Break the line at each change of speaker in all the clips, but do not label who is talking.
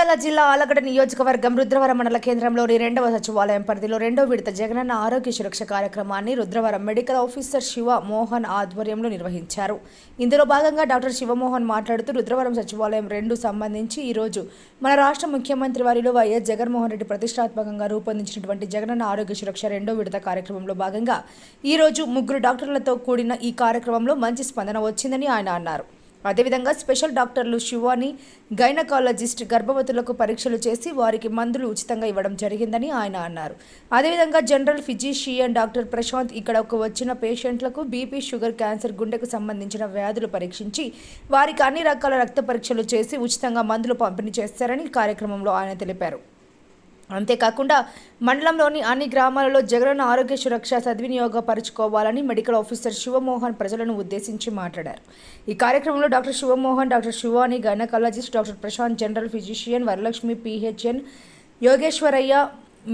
నంద్యాల జిల్లా ఆలగడ్డ నియోజకవర్గం రుద్రవరం మండల కేంద్రంలోని 2వ సచివాలయం పరిధిలో 2వ విడత జగనన్న ఆరోగ్య సురక్ష కార్యక్రమాన్ని రుద్రవరం మెడికల్ ఆఫీసర్ శివ మోహన్ ఆధ్వర్యంలో నిర్వహించారు. ఇందులో భాగంగా డాక్టర్ శివమోహన్ మాట్లాడుతూ రుద్రవరం సచివాలయం 2 సంబంధించి ఈ రోజు మన రాష్ట్ర ముఖ్యమంత్రి వర్యులు వైఎస్ జగన్మోహన్ రెడ్డి ప్రతిష్టాత్మకంగా రూపొందించినటువంటి జగనన్న ఆరోగ్య సురక్ష 2వ విడత కార్యక్రమంలో భాగంగా ఈ రోజు 3 డాక్టర్లతో కూడిన ఈ కార్యక్రమంలో మంచి స్పందన వచ్చిందని ఆయన అన్నారు. అదేవిధంగా స్పెషల్ డాక్టర్లు శివాని గైనకాలజిస్ట్ గర్భవతులకు పరీక్షలు చేసి వారికి మందులు ఉచితంగా ఇవ్వడం జరిగిందని ఆయన అన్నారు. అదేవిధంగా జనరల్ ఫిజిషియన్ డాక్టర్ ప్రశాంత్ ఇక్కడకు వచ్చిన పేషెంట్లకు బీపీ, షుగర్, క్యాన్సర్, గుండెకు సంబంధించిన వ్యాధులు పరీక్షించి వారికి అన్ని రకాల రక్త పరీక్షలు చేసి ఉచితంగా మందులు పంపిణీ చేస్తారని కార్యక్రమంలో ఆయన తెలిపారు. అంతేకాకుండా మండలంలోని అన్ని గ్రామాలలో జగనన్న ఆరోగ్య సురక్ష సద్వినియోగపరుచుకోవాలని మెడికల్ ఆఫీసర్ శివమోహన్ ప్రజలను ఉద్దేశించి మాట్లాడారు. ఈ కార్యక్రమంలో doctor Shivamohan, doctor Shivani gynaecologist, doctor Prashanth general physician, Varalakshmi PHN, Yogeshwaraiah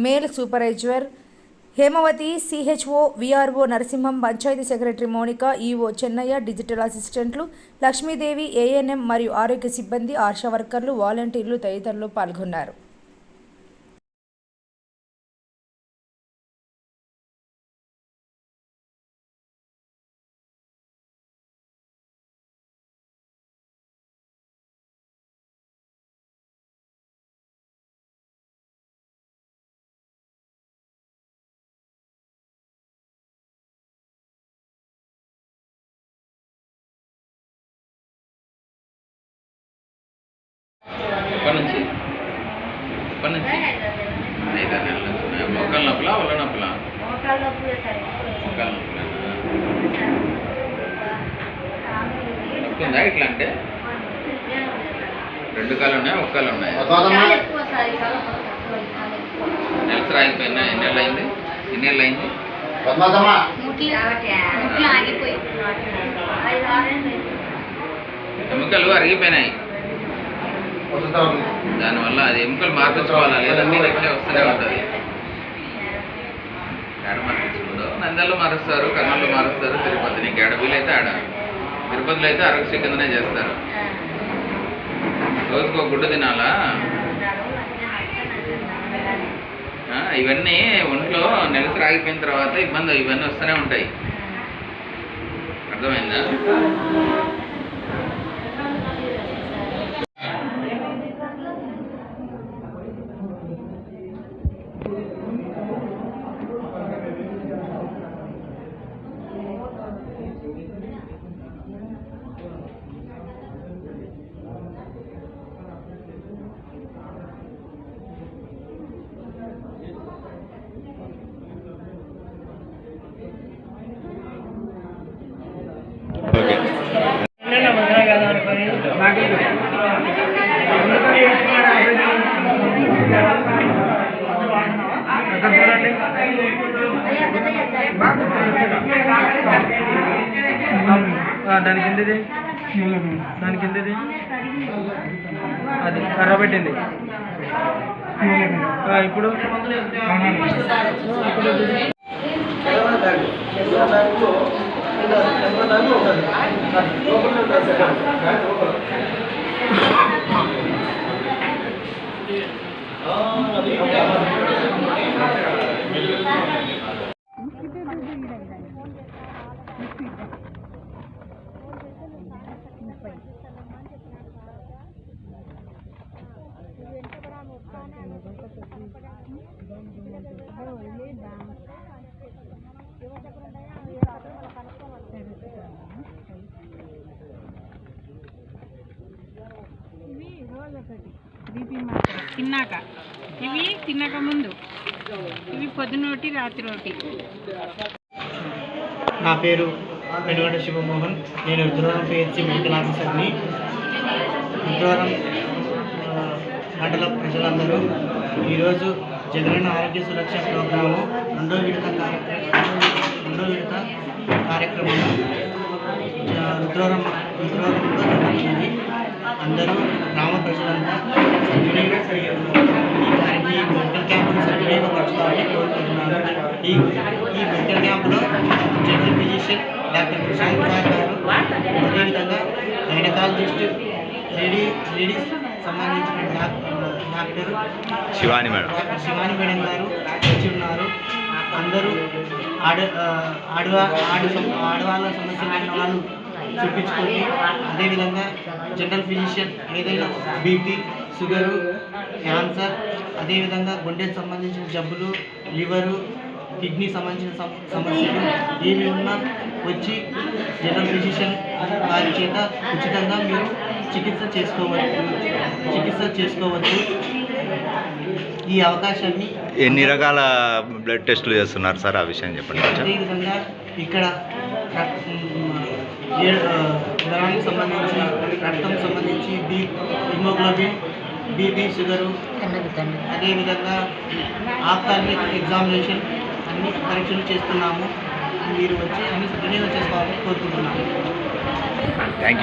male supervisor, Hemavathi CHO, VRO Narasimham, panchayati secretary Mounika, EO Chennaiah, digital అసిస్టెంట్లు లక్ష్మీదేవి, ఏఎన్ఎం మరియు ఆరోగ్య సిబ్బంది, ఆశా వర్కర్లు, వాలంటీర్లు తదితరులు పాల్గొన్నారు.
ఎప్పటి నుంచి 5 నెలల నుంచి మోకాళ్ళ నొప్పులా ఒళ్ళ నొప్పులా? మోకాళ్ళ నొప్పులా నొప్పి ఉందా? ఇట్లా అంటే 2 కాళ్ళు ఉన్నాయా, 1 కాళ్ళు ఉన్నాయా? నెలసరి ఆగిపోయినా ఎన్ని నెలలు అయింది? ఎముకలు అరిగిపోయినాయి. దానివల్ల అది ఎముకలు మార్పించుకోవాలా లేదంటే ఇట్లే వస్తూనే ఉంటుంది. ఏడ మార్పించుకుందో నంద్యాలలో మారుస్తారు, కర్నూలులో మారుస్తారు, తిరుపతి. నీకు ఏడ వీలైతే ఆడ. తిరుపతిలో అయితే ఆరోగ్య కిందనే చేస్తారు. రోజుకో గుడ్డు తినాలా? ఇవన్నీ ఒంట్లో నెలసరి ఆగిపోయిన తర్వాత ఇవన్నీ వస్తూనే ఉంటాయి. అర్థమైందా?
దాని కిందది అది కర్ర పెట్టింది. ఇప్పుడు
బీపీ మాత్రం తిన్నాక ముందు ఇవి పొద్దునోటి రాత్రి ఒకటి.
నా పేరు పెనుగొండ శివమోహన్. నేను రుద్రవరం పిహెచ్సి మెడికల్ ఆఫీసర్ని. రుద్రవరం మండల ప్రజలందరూ ఈరోజు జగనన్న ఆరోగ్య సురక్ష ప్రోగ్రాము 2వ విడత కార్యక్రమం రుద్రవరంలో జరుగుతుంది. అందరూ గ్రామ ప్రజలంతా ఈ మెడికల్ క్యాంపును సద్వినియోగపరచుకోవాలని కోరుకుంటున్నాను. ఈ మెడికల్ క్యాంపులో general physician doctor Prashanth sir గారు, అదేవిధంగా గైనకాలజిస్ట్ లేడీస్ సంబంధించిన doctor
Shivani madam.
Shivani madam గారు వచ్చి ఉన్నారు. అందరూ ఆడవాళ్ళ సమస్యలు ఉన్న వాళ్ళు చూపించుకోండి. అదేవిధంగా జనరల్ ఫిజిషియన్ ఏదైనా బీపీ, షుగరు, క్యాన్సర్, అదేవిధంగా గుండెకు సంబంధించిన జబ్బులు, లివరు, కిడ్నీ సంబంధించిన సమస్యలు ఏవి ఉన్నా వచ్చి జనరల్ ఫిజిషియన్ వారి చేత ఉచితంగా మీరు చికిత్స చేసుకోవచ్చు. ఈ అవకాశాన్ని
ఎన్ని రకాల బ్లడ్ టెస్టులు చేస్తున్నారు సార్, ఆ విషయం చెప్పండి.
అదేవిధంగా ఇక్కడ జ్వరానికి సంబంధించి, రక్తం సంబంధించి, హిమోగ్లోబిన్, బీపీ, షుగరు, అదేవిధంగా ఆప్థాల్మిక్ ఎగ్జామినేషన్ అన్ని పరీక్షలు చేస్తున్నాము. మీరు వచ్చి అన్ని సద్వినియోగం చేసుకోవాలని కోరుకుంటున్నాము.
Thank you.